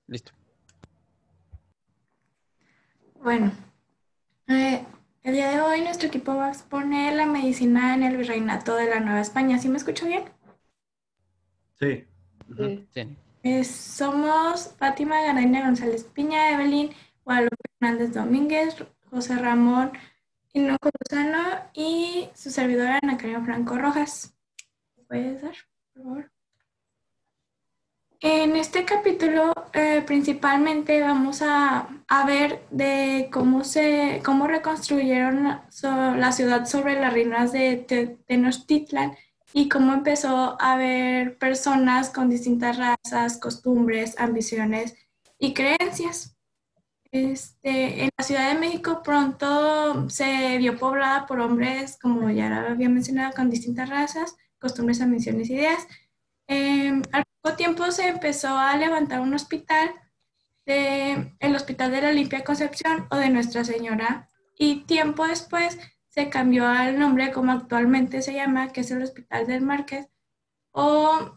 Listo. Bueno, el día de hoy nuestro equipo va a exponer la medicina en el virreinato de la Nueva España. ¿Sí me escucho bien? Sí. Sí. Sí. Somos Fátima Garayna González Piña, Evelyn Guadalupe Hernández Domínguez, José Ramón Hinojo Lozano y su servidora Ana Karina Franco Rojas. ¿Puedes dar, por favor? En este capítulo principalmente vamos a ver de cómo reconstruyeron la ciudad sobre las ruinas de Tenochtitlan y cómo empezó a haber personas con distintas razas, costumbres, ambiciones y creencias. En la Ciudad de México pronto se vio poblada por hombres, como ya había mencionado, con distintas razas, costumbres, ambiciones y ideas. Al poco tiempo se empezó a levantar un hospital, el Hospital de la Limpia Concepción o de Nuestra Señora, y tiempo después se cambió al nombre como actualmente se llama, que es el Hospital del Márquez o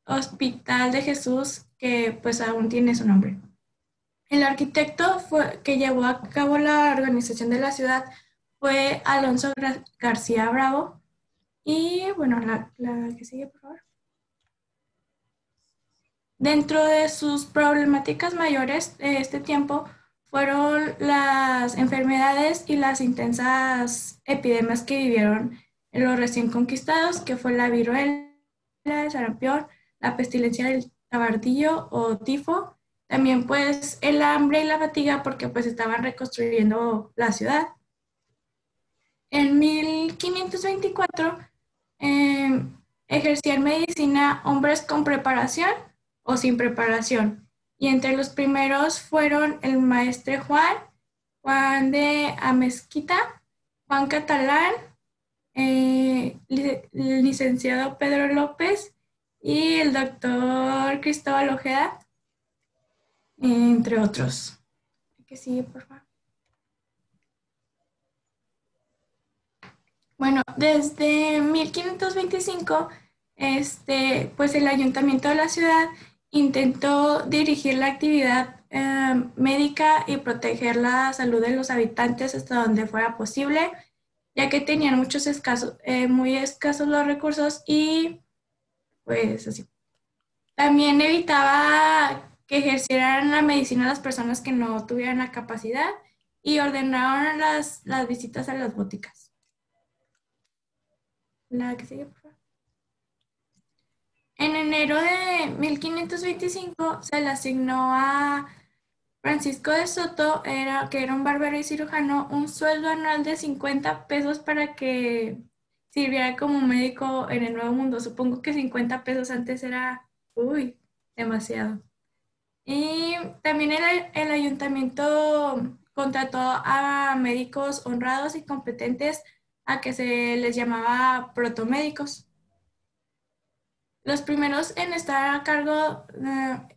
Hospital de Jesús, que pues aún tiene su nombre. El arquitecto que llevó a cabo la organización de la ciudad fue Alonso García Bravo. Y bueno, la que sigue, por favor. Dentro de sus problemáticas mayores de este tiempo fueron las enfermedades y las intensas epidemias que vivieron en los recién conquistados, que fue la viruela, el sarampión, la pestilencia del tabardillo o tifo, también pues el hambre y la fatiga porque pues estaban reconstruyendo la ciudad. En 1524 eh, ejercían medicina hombres con preparación o sin preparación. Y entre los primeros fueron el maestre Juan de Amezquita, Juan Catalán, licenciado Pedro López y el doctor Cristóbal Ojeda, entre otros. ¿Qué sigue, por favor? Bueno, desde 1525, pues el ayuntamiento de la ciudad intentó dirigir la actividad médica y proteger la salud de los habitantes hasta donde fuera posible, ya que tenían muy escasos los recursos y pues así. También evitaba que ejercieran la medicina las personas que no tuvieran la capacidad y ordenaron las visitas a las boticas. La que sigue, por favor. En enero de 1525 se le asignó a Francisco de Soto, que era un barbero y cirujano, un sueldo anual de 50 pesos para que sirviera como médico en el Nuevo Mundo. Supongo que 50 pesos antes era, uy, demasiado. Y también el ayuntamiento contrató a médicos honrados y competentes a que se les llamaba protomédicos. Los primeros en estar a cargo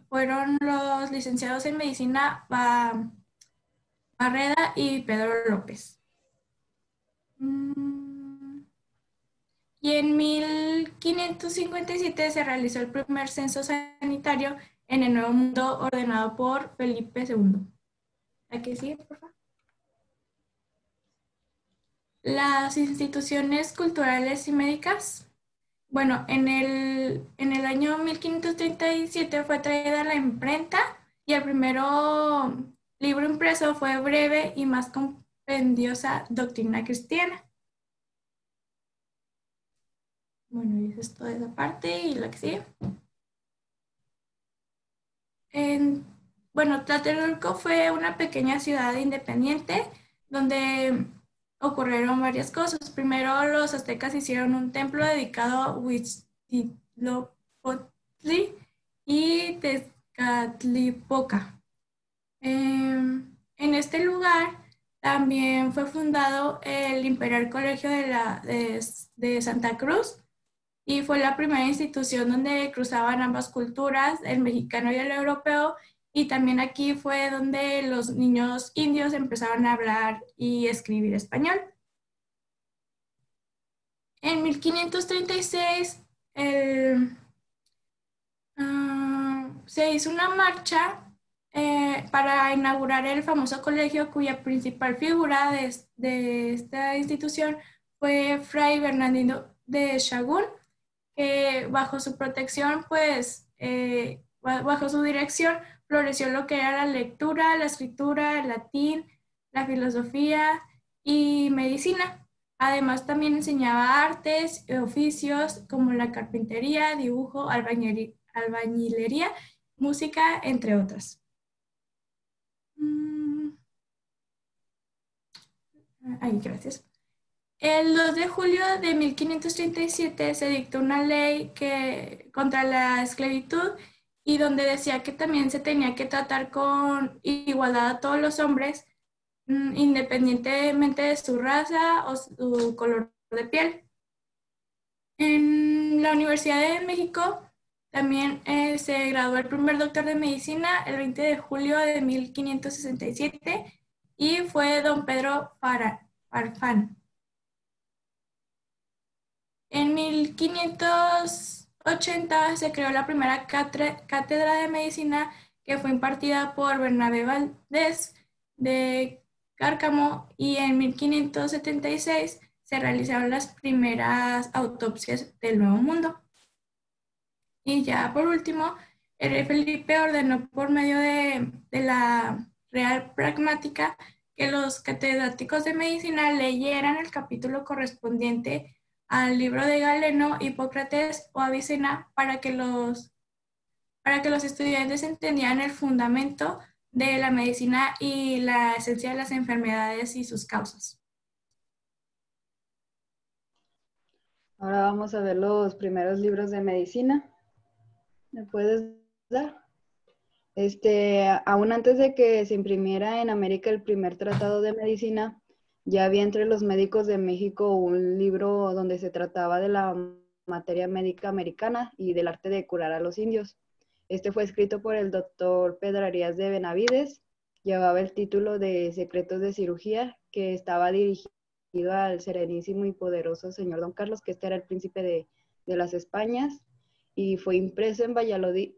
fueron los licenciados en medicina Barreda y Pedro López. Y en 1557 se realizó el primer censo sanitario en el Nuevo Mundo ordenado por Felipe II. Aquí sigue, por favor. Las instituciones culturales y médicas. Bueno, en el año 1537 fue traída la imprenta y el primero libro impreso fue breve y más compendiosa Doctrina Cristiana. Bueno, y eso es toda esa parte y la que sigue. En, bueno, Tlatelolco fue una pequeña ciudad independiente donde ocurrieron varias cosas. Primero, los aztecas hicieron un templo dedicado a Huitzilopochtli y Tezcatlipoca. En este lugar también fue fundado el Imperial Colegio de Santa Cruz y fue la primera institución donde cruzaban ambas culturas, el mexicano y el europeo, y también aquí fue donde los niños indios empezaron a hablar y escribir español. En 1536 se hizo una marcha para inaugurar el famoso colegio cuya principal figura de esta institución fue Fray Bernardino de Sahagún, que bajo su protección, pues, bajo su dirección, floreció lo que era la lectura, la escritura, el latín, la filosofía y medicina. Además, también enseñaba artes, oficios como la carpintería, dibujo, albañilería, música, entre otras. Mm, Ay, gracias. El 2 de julio de 1537 se dictó una ley contra la esclavitud y donde decía que también se tenía que tratar con igualdad a todos los hombres, independientemente de su raza o su color de piel. En la Universidad de México también se graduó el primer doctor de medicina el 20 de julio de 1567 y fue don Pedro Farfán. En 1580 se creó la primera cátedra de medicina que fue impartida por Bernabé Valdés de Cárcamo y en 1576 se realizaron las primeras autopsias del Nuevo Mundo. Y ya por último, el rey Felipe ordenó por medio de la Real Pragmática que los catedráticos de medicina leyeran el capítulo correspondiente al libro de Galeno, Hipócrates o Avicena para que los estudiantes entendieran el fundamento de la medicina y la esencia de las enfermedades y sus causas. Ahora vamos a ver los primeros libros de medicina. ¿Me puedes dar? Aún antes de que se imprimiera en América el primer tratado de medicina, ya había entre los médicos de México un libro donde se trataba de la materia médica americana y del arte de curar a los indios. Este fue escrito por el doctor Pedro Arias de Benavides, llevaba el título de Secretos de Cirugía, que estaba dirigido al serenísimo y poderoso señor Don Carlos, que este era el príncipe de las Españas, y fue impreso en Valladolid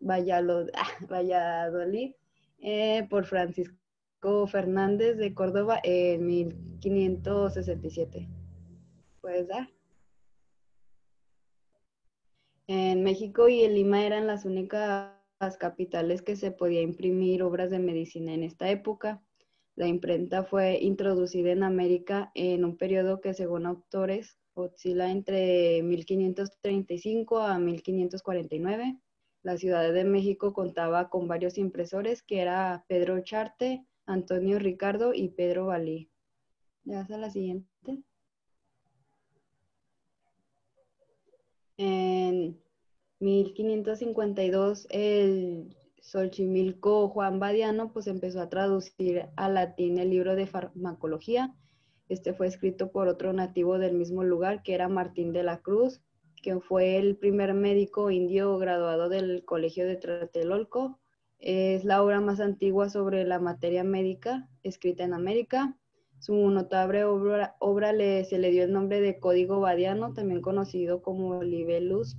por Francisco Fernández de Córdoba en 1567. ¿Puedes dar? En México y en Lima eran las únicas capitales que se podía imprimir obras de medicina en esta época. La imprenta fue introducida en América en un periodo que, según autores, oscila entre 1535 a 1549. La Ciudad de México contaba con varios impresores, que era Pedro Charte, Antonio Ricardo y Pedro Valí. ¿Ya vas a la siguiente? En 1552, el Xochimilco Juan Badiano pues empezó a traducir al latín el libro de farmacología. Este fue escrito por otro nativo del mismo lugar, que era Martín de la Cruz, que fue el primer médico indio graduado del Colegio de Tlatelolco. Es la obra más antigua sobre la materia médica escrita en América. Su notable obra se le dio el nombre de Código Badiano, también conocido como Libellus,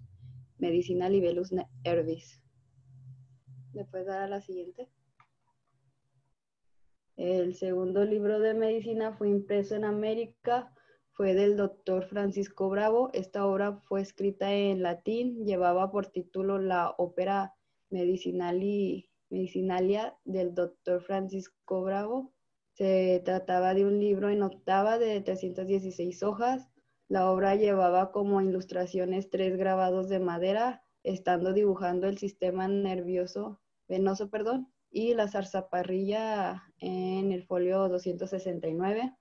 Medicina Libellus Herbis. ¿Le puedes dar a la siguiente? El segundo libro de medicina fue impreso en América, fue del doctor Francisco Bravo. Esta obra fue escrita en latín, llevaba por título la Opera Medicinalia del doctor Francisco Bravo. Se trataba de un libro en octava de 316 hojas. La obra llevaba como ilustraciones 3 grabados de madera, estando dibujando el sistema venoso, y la zarzaparrilla en el folio 269.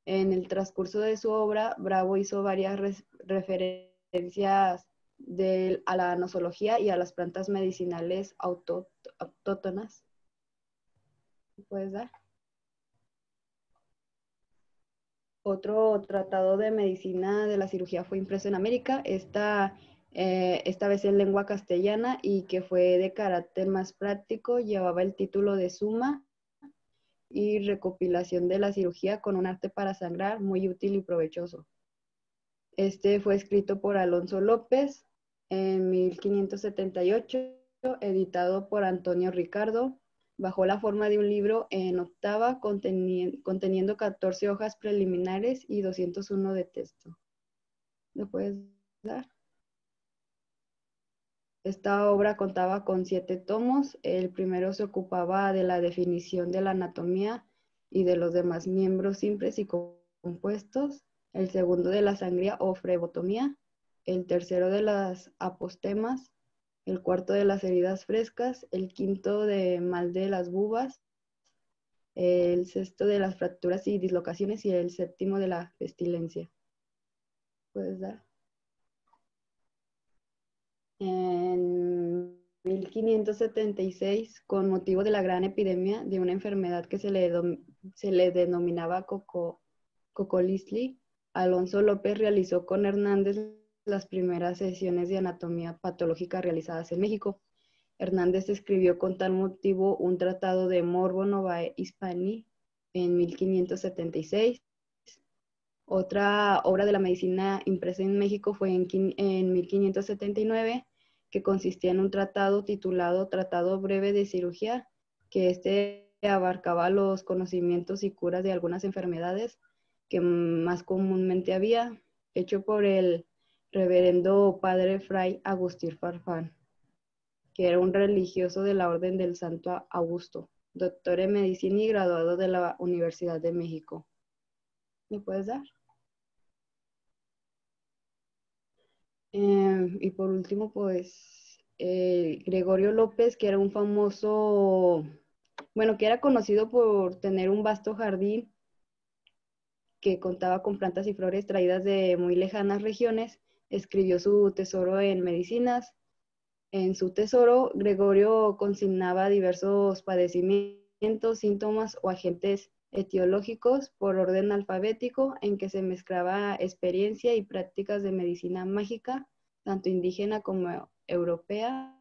En el transcurso de su obra, Bravo hizo varias referencias a la nosología y a las plantas medicinales autóctonas. ¿Puedes dar? Otro tratado de medicina de la cirugía fue impreso en América, esta vez en lengua castellana, y que fue de carácter más práctico. Llevaba el título de Suma y recopilación de la cirugía con un arte para sangrar muy útil y provechoso. Este fue escrito por Alonso López en 1578, editado por Antonio Ricardo. bajo la forma de un libro en octava conteniendo 14 hojas preliminares y 201 de texto. ¿Lo puedes dar? Esta obra contaba con 7 tomos. El primero se ocupaba de la definición de la anatomía y de los demás miembros simples y compuestos. El segundo de la sangría o flebotomía. El tercero de las apostemas. El cuarto de las heridas frescas. El quinto de mal de las bubas. El sexto de las fracturas y dislocaciones y el séptimo de la pestilencia. ¿Puedes dar? En 1576, con motivo de la gran epidemia de una enfermedad que se le denominaba cocolizli, Alonso López realizó con Hernández las primeras sesiones de anatomía patológica realizadas en México. Hernández escribió con tal motivo un tratado de Morbo Novae Hispani en 1576. Otra obra de la medicina impresa en México fue en 1579, que consistía en un tratado titulado Tratado Breve de Cirugía, que abarcaba los conocimientos y curas de algunas enfermedades que más comúnmente había, hecho por el reverendo padre Fray Agustín Farfán, que era un religioso de la Orden del Santo Augusto, doctor en medicina y graduado de la Universidad de México. ¿Me puedes dar? Y por último, pues, Gregorio López, que era un famoso, bueno, que era conocido por tener un vasto jardín que contaba con plantas y flores traídas de muy lejanas regiones, escribió su tesoro en medicinas. En su tesoro, Gregorio consignaba diversos padecimientos, síntomas o agentes etiológicos por orden alfabético, en que se mezclaba experiencia y prácticas de medicina mágica, tanto indígena como europea.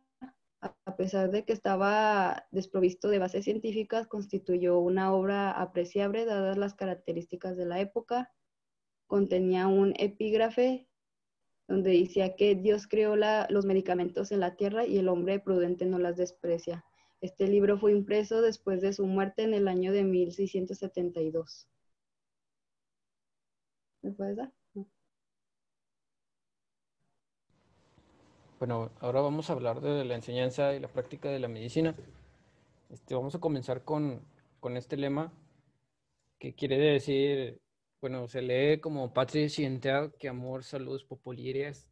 A pesar de que estaba desprovisto de bases científicas, constituyó una obra apreciable dadas las características de la época. Contenía un epígrafe donde decía que Dios creó los medicamentos en la tierra y el hombre prudente no las desprecia. Este libro fue impreso después de su muerte en el año de 1672. ¿Me puedes dar? Bueno, ahora vamos a hablar de la enseñanza y la práctica de la medicina. Vamos a comenzar con este lema que quiere decir, bueno, se lee como Patria Scientia, que amor, salud, populi est,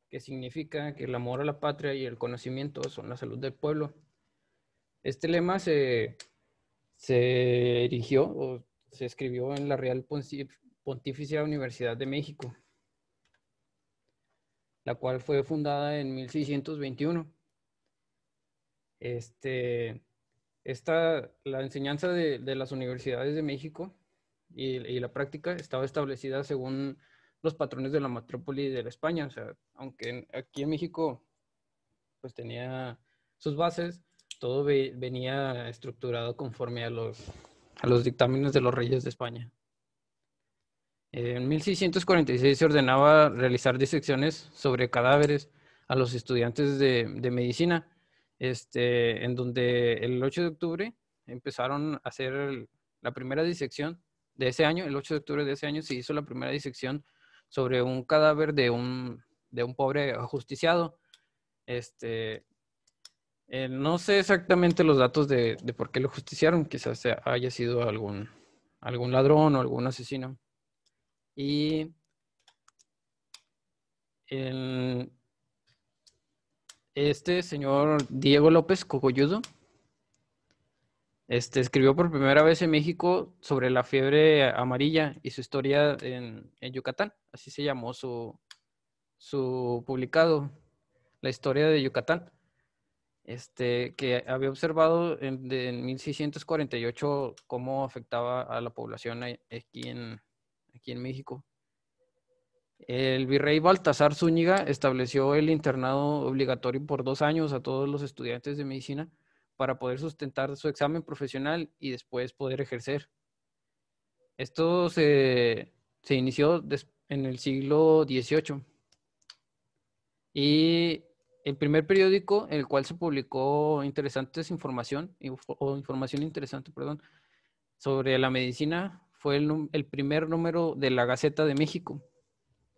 que significa que el amor a la patria y el conocimiento son la salud del pueblo. Este lema se erigió o se escribió en la Real Pontificia Universidad de México, la cual fue fundada en 1621. La enseñanza de las universidades de México y la práctica estaba establecida según los patrones de la metrópoli de la España. O sea, aunque aquí en México pues tenía sus bases, todo venía estructurado conforme a los dictámenes de los reyes de España. En 1646 se ordenaba realizar disecciones sobre cadáveres a los estudiantes de medicina, en donde el 8 de octubre empezaron a hacer la primera disección de ese año. El 8 de octubre de ese año se hizo la primera disección sobre un cadáver de un pobre ajusticiado. No sé exactamente los datos de por qué lo justiciaron, quizás haya sido algún ladrón o algún asesino. Y este señor Diego López Cogolludo escribió por primera vez en México sobre la fiebre amarilla y su historia en Yucatán. Así se llamó su publicado, La historia de Yucatán, que había observado en 1648 cómo afectaba a la población aquí en México. El virrey Baltasar Zúñiga estableció el internado obligatorio por 2 años a todos los estudiantes de medicina para poder sustentar su examen profesional y después poder ejercer. Esto se inició en el siglo XVIII y el primer periódico en el cual se publicó información interesante, perdón, sobre la medicina fue el primer número de la Gaceta de México.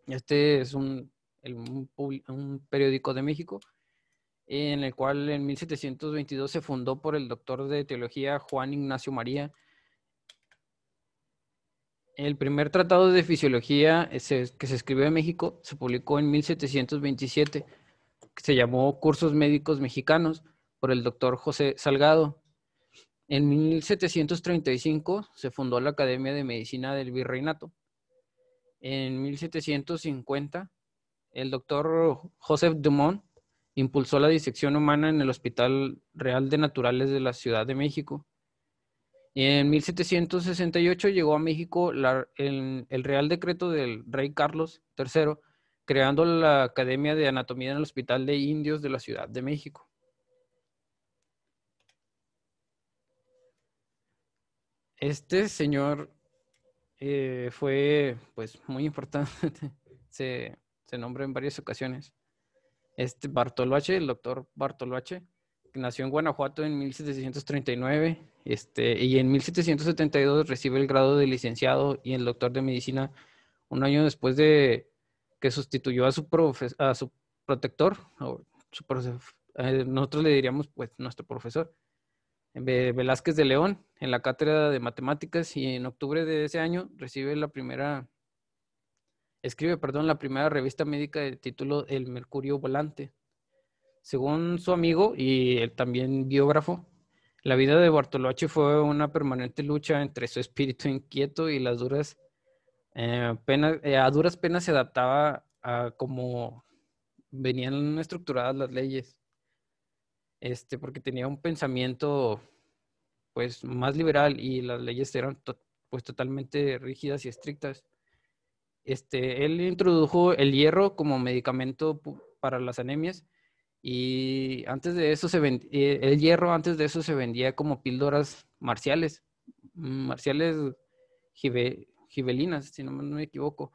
Este es un periódico de México en el cual en 1722 se fundó por el doctor de teología Juan Ignacio María. El primer tratado de fisiología que se escribió en México se publicó en 1727, que se llamó Cursos Médicos Mexicanos por el doctor José Salgado. En 1735 se fundó la Academia de Medicina del Virreinato. En 1750, el doctor Joseph Dumont impulsó la disección humana en el Hospital Real de Naturales de la Ciudad de México. Y en 1768 llegó a México el Real Decreto del Rey Carlos III, creando la Academia de Anatomía en el Hospital de Indios de la Ciudad de México. Este señor fue pues muy importante, se nombró en varias ocasiones. Bartoloache, el doctor Bartoloache, que nació en Guanajuato en 1739, y en 1772 recibe el grado de licenciado y el doctor de medicina un año después de que sustituyó a su protector, nosotros le diríamos pues nuestro profesor, Velázquez de León, en la cátedra de matemáticas, y en octubre de ese año escribe la primera revista médica de título El Mercurio Volante. Según su amigo y también biógrafo, la vida de Bartoloache fue una permanente lucha entre su espíritu inquieto y a duras penas se adaptaba a cómo venían estructuradas las leyes, porque tenía un pensamiento pues más liberal y las leyes eran pues totalmente rígidas y estrictas. Él introdujo el hierro como medicamento para las anemias, y antes de eso el hierro antes de eso se vendía como píldoras marciales gibelinas, si no me equivoco.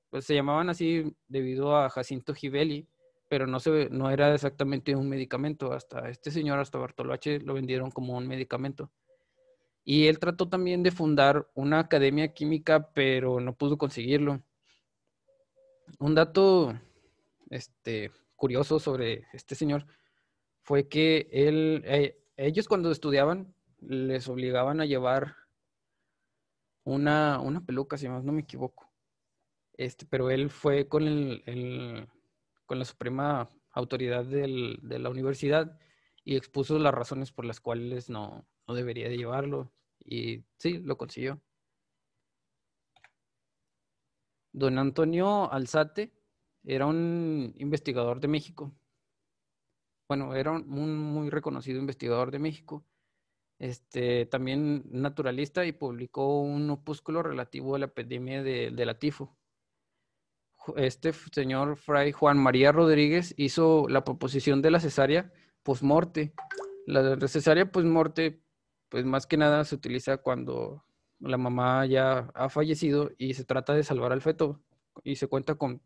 Pues se llamaban así debido a Jacinto Gibeli, pero no era exactamente un medicamento. Hasta Bartoloache lo vendieron como un medicamento. Y él trató también de fundar una academia química, pero no pudo conseguirlo. Un dato curioso sobre este señor fue que ellos cuando estudiaban les obligaban a llevar una peluca, si más no me equivoco. Pero él fue con la suprema autoridad de la universidad y expuso las razones por las cuales no debería de llevarlo. Y sí, lo consiguió. Don Antonio Alzate era un investigador de México. Bueno, era un muy reconocido investigador de México. También naturalista, y publicó un opúsculo relativo a la epidemia de la tifo. Este señor Fray Juan María Rodríguez hizo la proposición de la cesárea post-morte. La cesárea post-morte, pues más que nada se utiliza cuando la mamá ya ha fallecido y se trata de salvar al feto y se cuenta con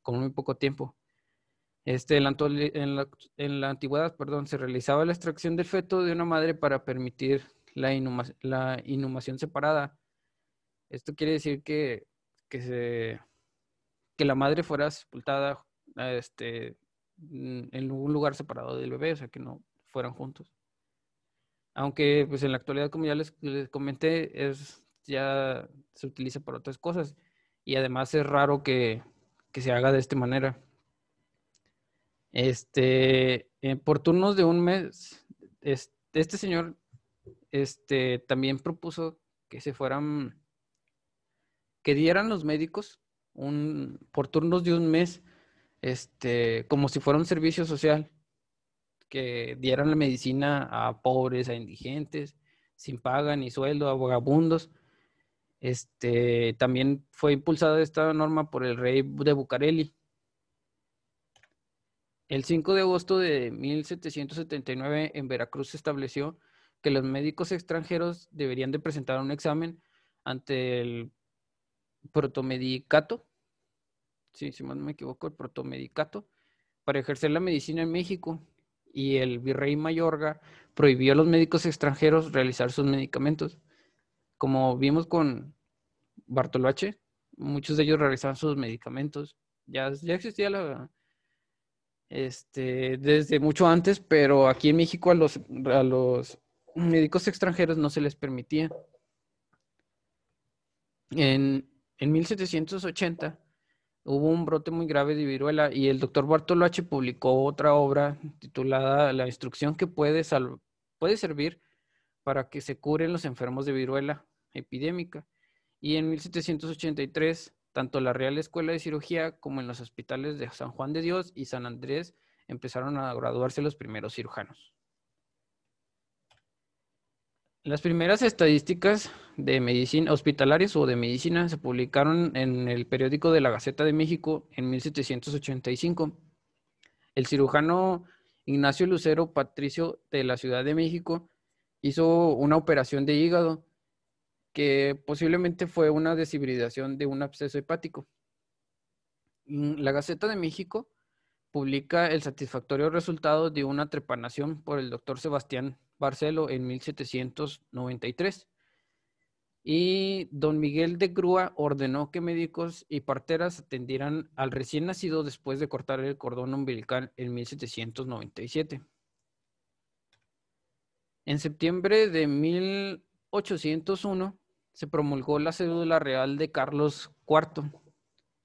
muy poco tiempo. En la antigüedad, se realizaba la extracción del feto de una madre para permitir la inhumación separada. Esto quiere decir que la madre fuera sepultada en un lugar separado del bebé, o sea, que no fueran juntos. Aunque pues en la actualidad, como ya les comenté, ya se utiliza para otras cosas, y además es raro que se haga de esta manera. Por turnos de un mes, este señor también propuso que dieran los médicos por turnos de un mes, como si fuera un servicio social, que dieran la medicina a pobres, a indigentes, sin paga ni sueldo, a vagabundos. También fue impulsada esta norma por el rey de Bucareli. El 5 de agosto de 1779 en Veracruz se estableció que los médicos extranjeros deberían de presentar un examen ante el protomedicato, si no me equivoco, el protomedicato, para ejercer la medicina en México, y el virrey Mayorga prohibió a los médicos extranjeros realizar sus medicamentos. Como vimos con Bartoloche, muchos de ellos realizaban sus medicamentos. Ya existía desde mucho antes, pero aquí en México a los médicos extranjeros no se les permitía. En 1780 hubo un brote muy grave de viruela y el doctor Bartoloche publicó otra obra titulada La instrucción que puede servir para que se curen los enfermos de viruela epidémica. Y en 1783, tanto la Real Escuela de Cirugía como en los hospitales de San Juan de Dios y San Andrés empezaron a graduarse los primeros cirujanos. Las primeras estadísticas de medicina hospitalarias o de medicina se publicaron en el periódico de la Gaceta de México en 1785. El cirujano Ignacio Lucero Patricio de la Ciudad de México hizo una operación de hígado que posiblemente fue una deshibridación de un absceso hepático. La Gaceta de México publica el satisfactorio resultado de una trepanación por el doctor Sebastián Barcelo en 1793. Y don Miguel de Grúa ordenó que médicos y parteras atendieran al recién nacido después de cortar el cordón umbilical en 1797. En septiembre de 1801 se promulgó la cédula real de Carlos IV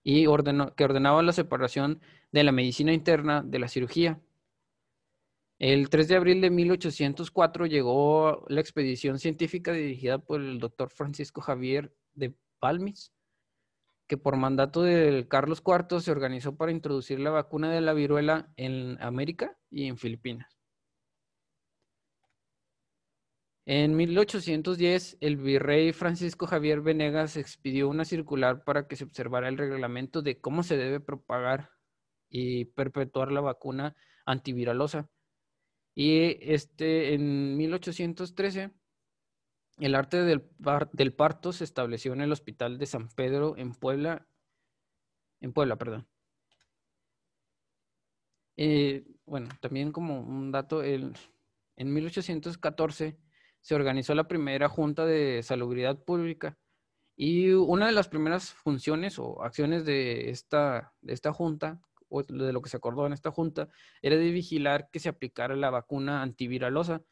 y que ordenaba la separación de la medicina interna de la cirugía. El 3 de abril de 1804 llegó la expedición científica dirigida por el doctor Francisco Javier de Balmis, que por mandato de Carlos IV se organizó para introducir la vacuna de la viruela en América y en Filipinas. En 1810, el virrey Francisco Javier Venegas expidió una circular para que se observara el reglamento de cómo se debe propagar y perpetuar la vacuna antiviralosa. Y en 1813, el arte del parto se estableció en el Hospital de San Pedro en Puebla, perdón. Bueno, también como un dato, en 1814 se organizó la primera Junta de Salubridad Pública y una de las primeras funciones o acciones de esta junta, o de lo que se acordó en esta junta, era de vigilar que se aplicara la vacuna antiviralosa,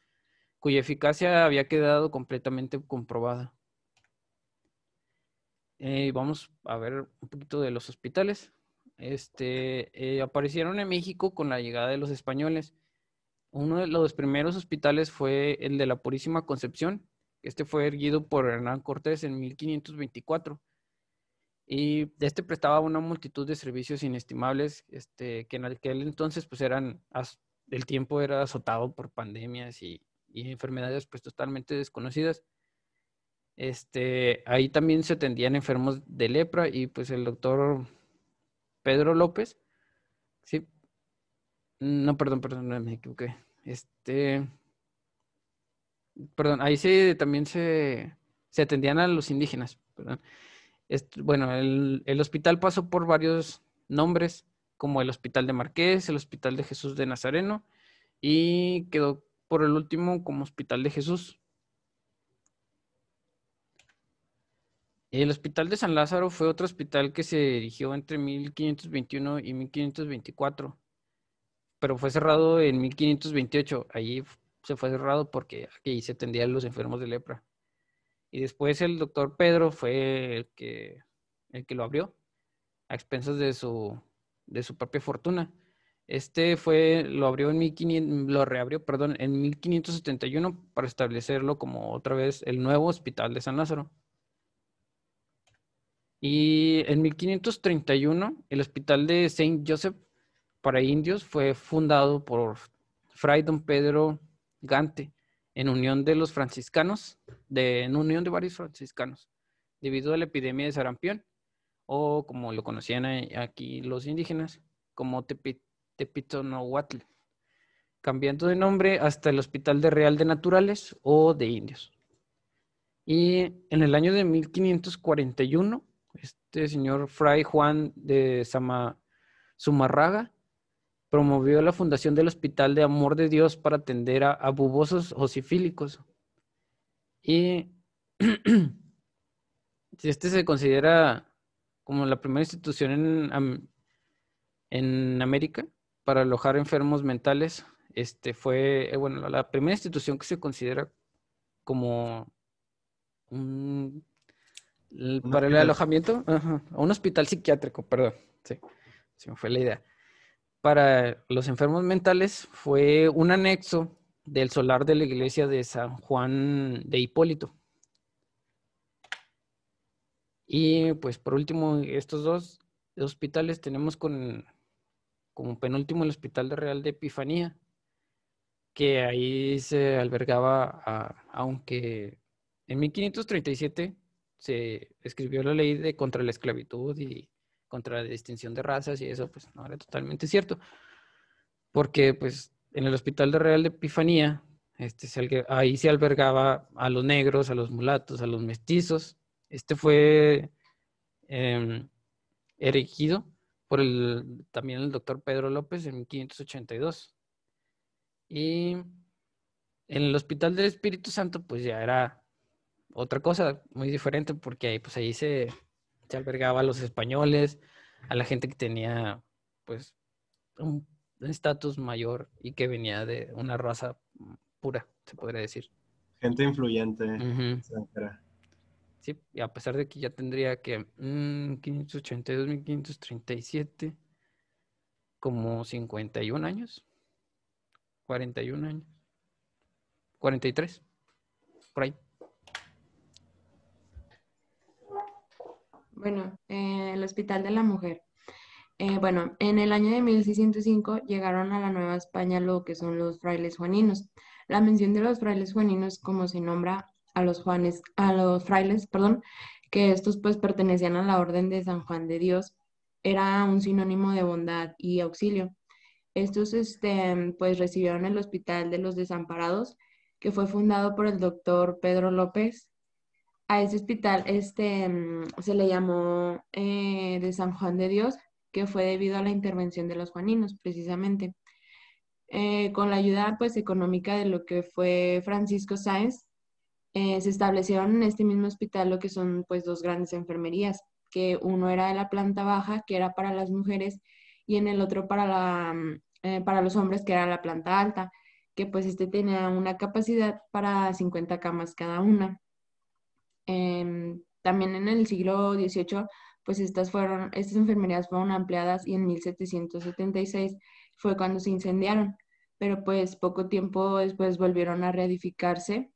cuya eficacia había quedado completamente comprobada. Vamos a ver un poquito de los hospitales. Aparecieron en México con la llegada de los españoles. Uno de los primeros hospitales fue el de la Purísima Concepción. Este fue erguido por Hernán Cortés en 1524. Y prestaba una multitud de servicios inestimables, que en aquel entonces pues el tiempo era azotado por pandemias y enfermedades pues totalmente desconocidas. Ahí también se atendían enfermos de lepra y pues el doctor Pedro López, sí, no, perdón, me equivoqué. Perdón, ahí también se atendían a los indígenas, perdón. Bueno, el hospital pasó por varios nombres, como el Hospital de Marqués, el Hospital de Jesús de Nazareno, y quedó por el último como Hospital de Jesús. El Hospital de San Lázaro fue otro hospital que se erigió entre 1521 y 1524, pero fue cerrado en 1528. Allí se fue cerrado porque aquí se atendían los enfermos de lepra. Y después el doctor Pedro fue el que lo abrió a expensas de su propia fortuna. Lo reabrió, en 1571 para establecerlo como otra vez el nuevo Hospital de San Lázaro. Y en 1531 el Hospital de Saint Joseph para indios fue fundado por Fray Don Pedro Gante en unión de varios franciscanos, debido a la epidemia de sarampión, o como lo conocían aquí los indígenas, como Tepitonahuatl, cambiando de nombre hasta el Hospital de Real de Naturales o de Indios. Y en el año de 1541, señor Fray Juan de Zumarraga promovió la fundación del Hospital de Amor de Dios para atender a abubosos o sifílicos. Y este se considera como la primera institución en América para alojar enfermos mentales. Fue, bueno, la primera institución que se considera como para el alojamiento, un hospital psiquiátrico, perdón, sí, se me fue la idea. Para los enfermos mentales fue un anexo del solar de la iglesia de San Juan de Hipólito. Y pues por último, estos dos hospitales tenemos como penúltimo el Hospital de Real de Epifanía, que ahí se albergaba, aunque en 1537 se escribió la ley contra la esclavitud y contra la distinción de razas, y eso pues no era totalmente cierto, porque pues en el Hospital de Real de Epifanía ahí se albergaba a los negros, a los mulatos, a los mestizos. Fue erigido por también el doctor Pedro López en 1582. Y en el Hospital del Espíritu Santo pues ya era otra cosa muy diferente, porque ahí se albergaba a los españoles, a la gente que tenía pues un estatus mayor y que venía de una raza pura, se podría decir. Gente influyente, extranjera. Sí, y a pesar de que ya tendría que 1582, 1537, como 51 años, 41 años, 43, por ahí. Bueno, el Hospital de la Mujer. Bueno, en el año de 1605 llegaron a la Nueva España lo que son los frailes juaninos. La mención de los frailes juaninos, como se nombra a los frailes, perdón, que estos pues pertenecían a la Orden de San Juan de Dios, era un sinónimo de bondad y auxilio. Estos pues recibieron el Hospital de los Desamparados, que fue fundado por el doctor Pedro López. A ese hospital se le llamó de San Juan de Dios, que fue debido a la intervención de los juaninos, precisamente. Con la ayuda pues económica de lo que fue Francisco Sáenz, se establecieron en este mismo hospital lo que son pues dos grandes enfermerías, que uno era de la planta baja, que era para las mujeres, y en el otro para los hombres, que era la planta alta, que pues tenía una capacidad para 50 camas cada una. También en el siglo XVIII, pues estas enfermerías fueron ampliadas, y en 1776 fue cuando se incendiaron, pero pues poco tiempo después volvieron a reedificarse,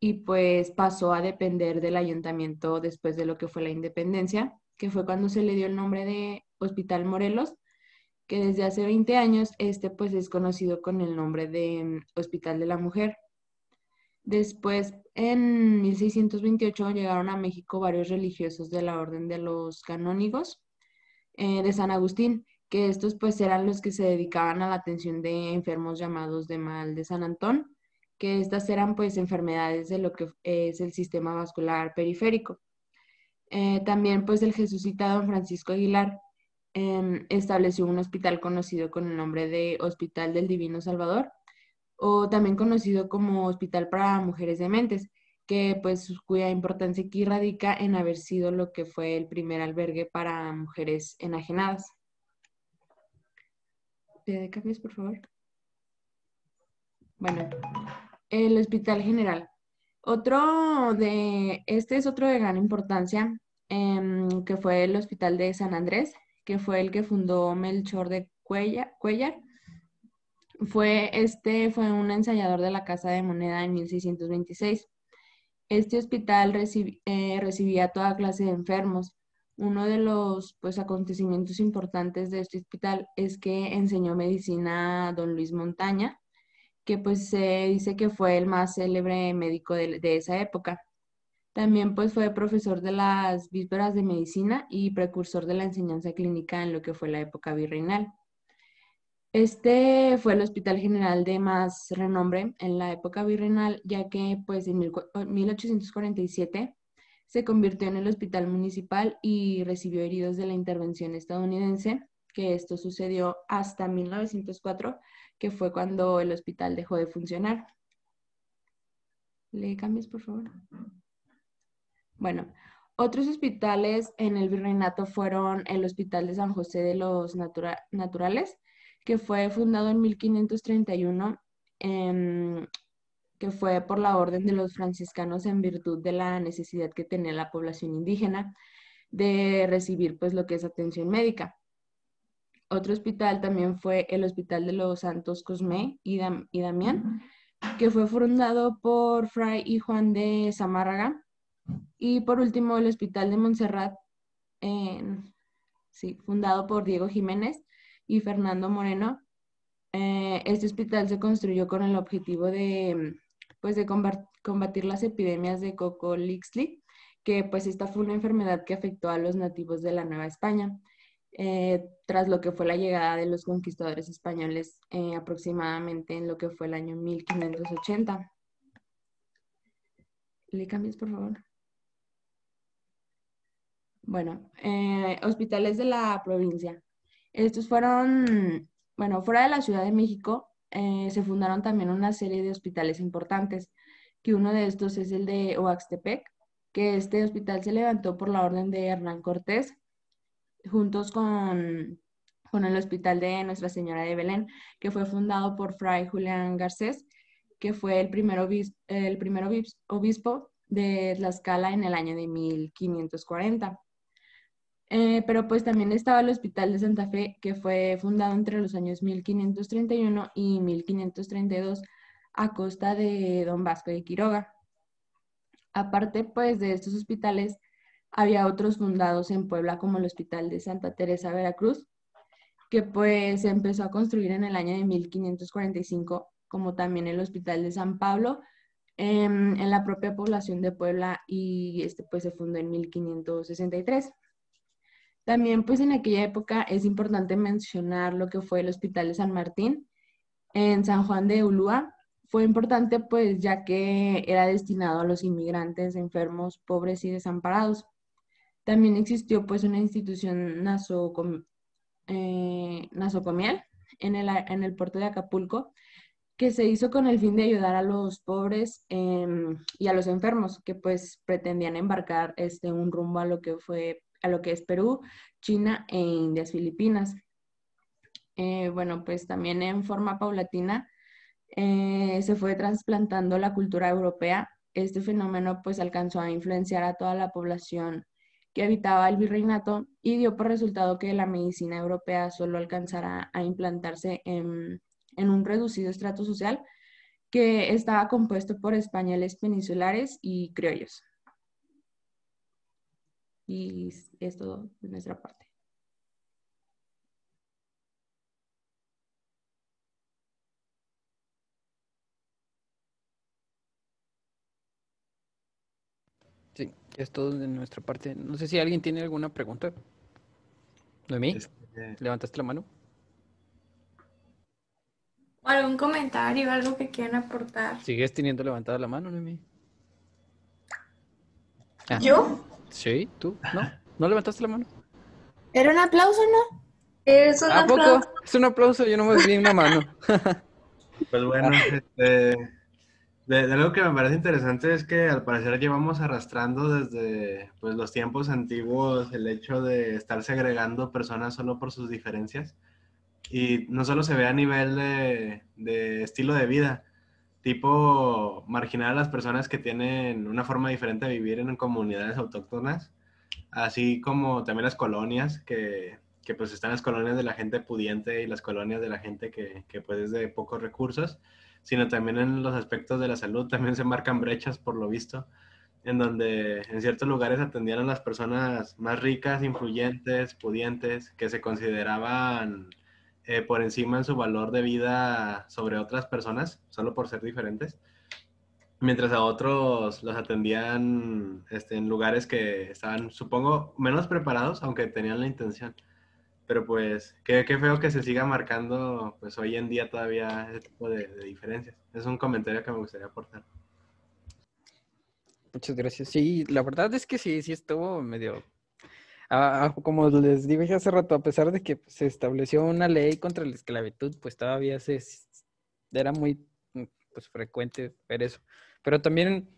y pues pasó a depender del ayuntamiento después de lo que fue la independencia, que fue cuando se le dio el nombre de Hospital Morelos, que desde hace 20 años pues es conocido con el nombre de Hospital de la Mujer. Después, en 1628, llegaron a México varios religiosos de la Orden de los Canónigos de San Agustín, que estos pues eran los que se dedicaban a la atención de enfermos llamados de mal de San Antón, que estas eran pues enfermedades de lo que es el sistema vascular periférico. También pues el jesuita don Francisco Aguilar estableció un hospital conocido con el nombre de Hospital del Divino Salvador, o también conocido como Hospital para Mujeres Dementes, que pues cuya importancia aquí radica en haber sido lo que fue el primer albergue para mujeres enajenadas. ¿Te cambias, por favor? Bueno, el Hospital General. Este es otro de gran importancia, que fue el Hospital de San Andrés, que fue el que fundó Melchor de Cuellar. Fue un ensayador de la Casa de Moneda en 1626. Este hospital recibía toda clase de enfermos. Uno de los pues, acontecimientos importantes de este hospital es que enseñó medicina a don Luis Montaña, que pues se dice que fue el más célebre médico de esa época. También pues fue profesor de las vísperas de medicina y precursor de la enseñanza clínica en lo que fue la época virreinal. Este fue el hospital general de más renombre en la época virreinal, ya que pues en 1847 se convirtió en el hospital municipal y recibió heridos de la intervención estadounidense que esto sucedió hasta 1904, que fue cuando el hospital dejó de funcionar. ¿Le cambias, por favor? Bueno, otros hospitales en el virreinato fueron el Hospital de San José de los Naturales, que fue fundado en 1531, que fue por la orden de los franciscanos en virtud de la necesidad que tenía la población indígena de recibir pues lo que es atención médica. Otro hospital también fue el Hospital de los Santos Cosme y Damián, que fue fundado por Fray y Juan de Zamárraga. Y por último, el Hospital de Montserrat, fundado por Diego Jiménez y Fernando Moreno. Este hospital se construyó con el objetivo de, pues, de combatir las epidemias de Cocolixtli, que pues esta fue una enfermedad que afectó a los nativos de la Nueva España, tras lo que fue la llegada de los conquistadores españoles aproximadamente en lo que fue el año 1580. ¿Le cambias, por favor? Bueno, hospitales de la provincia. Estos fueron, bueno, fuera de la Ciudad de México, se fundaron también una serie de hospitales importantes, que uno de estos es el de Oaxtepec, que este hospital se levantó por la orden de Hernán Cortés, juntos con el Hospital de Nuestra Señora de Belén, que fue fundado por Fray Julián Garcés, que fue el primer obispo de Tlaxcala en el año de 1540. Pero pues también estaba el Hospital de Santa Fe, que fue fundado entre los años 1531 y 1532 a costa de Don Vasco de Quiroga. Aparte pues de estos hospitales, había otros fundados en Puebla como el Hospital de Santa Teresa Veracruz, que pues se empezó a construir en el año de 1545, como también el Hospital de San Pablo, en la propia población de Puebla, y este pues se fundó en 1563. También, pues en aquella época es importante mencionar lo que fue el Hospital de San Martín en San Juan de Ulúa. Fue importante pues ya que era destinado a los inmigrantes, enfermos, pobres y desamparados. También existió pues una institución nasocomial en el puerto de Acapulco, que se hizo con el fin de ayudar a los pobres y a los enfermos que pues pretendían embarcar un rumbo a lo que es Perú, China e Indias Filipinas. Bueno, pues también en forma paulatina se fue trasplantando la cultura europea. Este fenómeno pues alcanzó a influenciar a toda la población que habitaba el virreinato y dio por resultado que la medicina europea solo alcanzara a implantarse en un reducido estrato social que estaba compuesto por españoles peninsulares y criollos. Y es todo de nuestra parte. Sí, es todo de nuestra parte. No sé si alguien tiene alguna pregunta. ¿Noemí? ¿Levantaste la mano? ¿O algún comentario, algo que quieran aportar? ¿Sigues teniendo levantada la mano, Noemí? ¿Yo? Sí, ¿tú? ¿No? ¿No levantaste la mano? ¿Era un aplauso, no? Es un ¿A poco? aplauso. Es un aplauso, yo nomás vi una mano. Pues bueno, de algo que me parece interesante es que al parecer llevamos arrastrando desde pues, los tiempos antiguos el hecho de estar segregando personas solo por sus diferencias. Y no solo se ve a nivel de estilo de vida, tipo marginar a las personas que tienen una forma diferente de vivir en comunidades autóctonas, así como también las colonias, que pues están las colonias de la gente pudiente y las colonias de la gente que pues es de pocos recursos, sino también en los aspectos de la salud también se marcan brechas por lo visto, en donde en ciertos lugares atendían a las personas más ricas, influyentes, pudientes, que se consideraban por encima en su valor de vida sobre otras personas, solo por ser diferentes, mientras a otros los atendían en lugares que estaban, supongo, menos preparados, aunque tenían la intención. Pero pues, qué feo que se siga marcando pues hoy en día todavía ese tipo de diferencias. Es un comentario que me gustaría aportar. Muchas gracias. Sí, la verdad es que sí estuvo medio... Como les digo ya hace rato, a pesar de que se estableció una ley contra la esclavitud, pues todavía era muy pues, frecuente ver eso. Pero también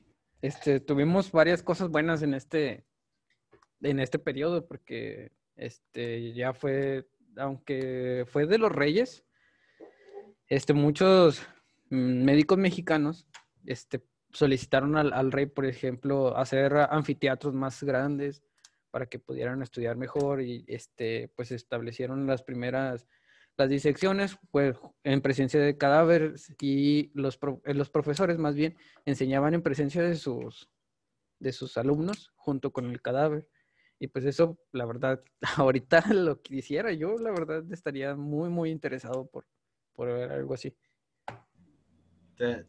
tuvimos varias cosas buenas en este periodo, porque ya fue, aunque fue de los reyes, muchos médicos mexicanos solicitaron al rey, por ejemplo, hacer anfiteatros más grandes para que pudieran estudiar mejor y pues establecieron las disecciones pues, en presencia de cadáveres y los profesores más bien enseñaban en presencia de sus alumnos junto con el cadáver. Y pues eso, la verdad, ahorita lo que hiciera yo, la verdad, estaría muy, muy interesado por ver algo así.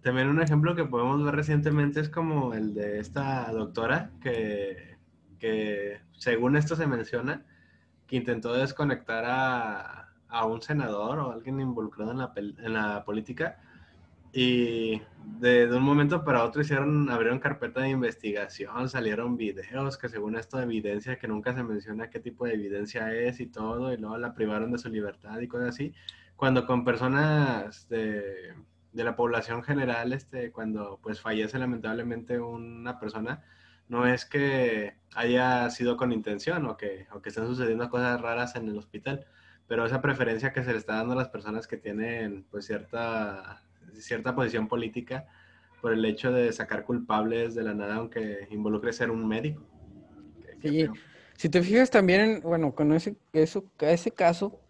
También un ejemplo que podemos ver recientemente es como el de esta doctora que según esto se menciona, que intentó desconectar a un senador o alguien involucrado en la política y de un momento para otro abrieron carpeta de investigación, salieron videos que según esto evidencia que nunca se menciona qué tipo de evidencia es y todo, y luego la privaron de su libertad y cosas así, cuando con personas de la población general, cuando pues fallece lamentablemente una persona, no es que haya sido con intención o que estén sucediendo cosas raras en el hospital, pero esa preferencia que se le está dando a las personas que tienen pues cierta posición política por el hecho de sacar culpables de la nada, aunque involucre ser un médico. Qué Sí, feo. si te fijas también, bueno, con ese caso,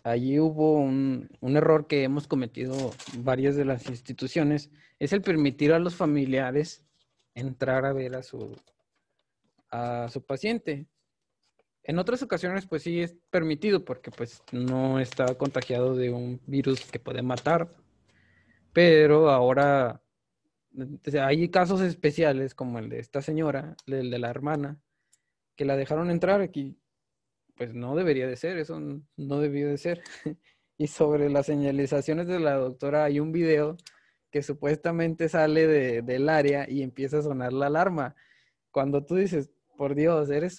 allí hubo un error que hemos cometido varias de las instituciones, es el permitir a los familiares entrar a ver a su paciente. En otras ocasiones, pues sí es permitido porque pues no está contagiado de un virus que puede matar, pero ahora hay casos especiales como el de esta señora, el de la hermana, que la dejaron entrar aquí, pues no debería de ser, eso no debió de ser. Y sobre las señalizaciones de la doctora hay un video que supuestamente sale del área y empieza a sonar la alarma. Cuando tú dices, por Dios, eres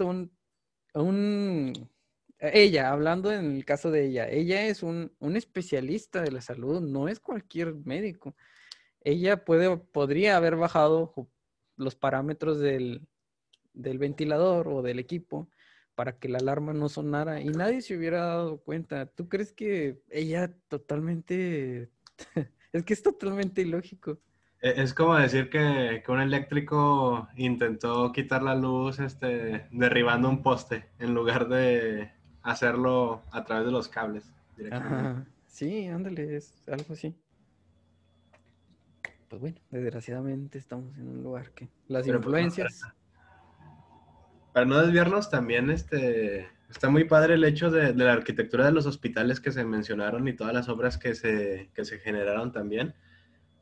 ella, hablando en el caso de ella es un especialista de la salud, no es cualquier médico. Ella podría haber bajado los parámetros del ventilador o del equipo para que la alarma no sonara y nadie se hubiera dado cuenta. ¿Tú crees que ella totalmente... Es que es totalmente ilógico. Es como decir que un eléctrico intentó quitar la luz derribando un poste en lugar de hacerlo a través de los cables directamente. Ajá. Sí, ándale, es algo así. Pues bueno, desgraciadamente estamos en un lugar que las Pero pues, bueno, influencias... para no desviarnos también, está muy padre el hecho de la arquitectura de los hospitales que se mencionaron y todas las obras que se generaron también.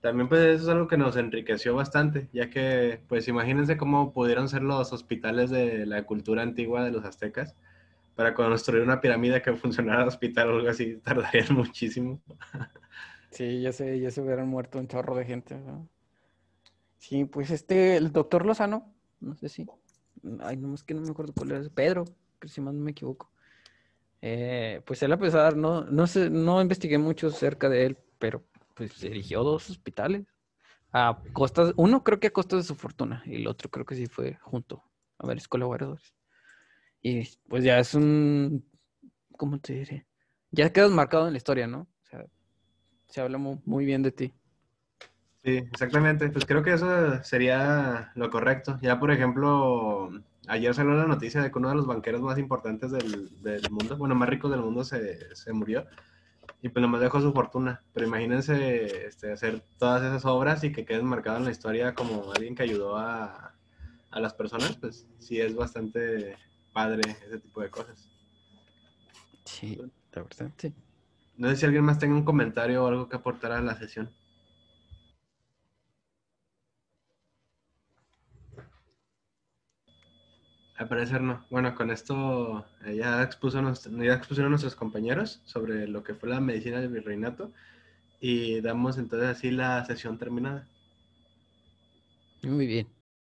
También pues eso es algo que nos enriqueció bastante, ya que pues imagínense cómo pudieron ser los hospitales de la cultura antigua de los aztecas. Para construir una pirámide que funcionara de hospital o algo así, tardarían muchísimo. Sí, ya se hubieran muerto un chorro de gente, ¿no? Sí, pues el doctor Lozano, no sé si, ay, no, es que no me acuerdo cuál era, Pedro, que si más no me equivoco. Pues él a pesar, no sé, no investigué mucho acerca de él, pero pues erigió 2 hospitales a costas, uno creo que a costas de su fortuna y el otro creo que sí fue junto a varios colaboradores. Y pues ya es ¿cómo te diré? Ya quedas marcado en la historia, ¿no? O sea, se habla muy bien de ti. Sí, exactamente. Pues creo que eso sería lo correcto. Ya, por ejemplo, ayer salió la noticia de que uno de los banqueros más importantes del mundo, bueno, más ricos del mundo, se murió y pues nomás dejó su fortuna. Pero imagínense hacer todas esas obras y que queden marcado en la historia como alguien que ayudó a las personas, pues sí es bastante padre ese tipo de cosas. Sí, la verdad, sí. No sé si alguien más tenga un comentario o algo que aportar a la sesión. Al parecer no. Bueno, con esto ya expusieron nuestros compañeros sobre lo que fue la medicina del virreinato y damos entonces así la sesión terminada. Muy bien.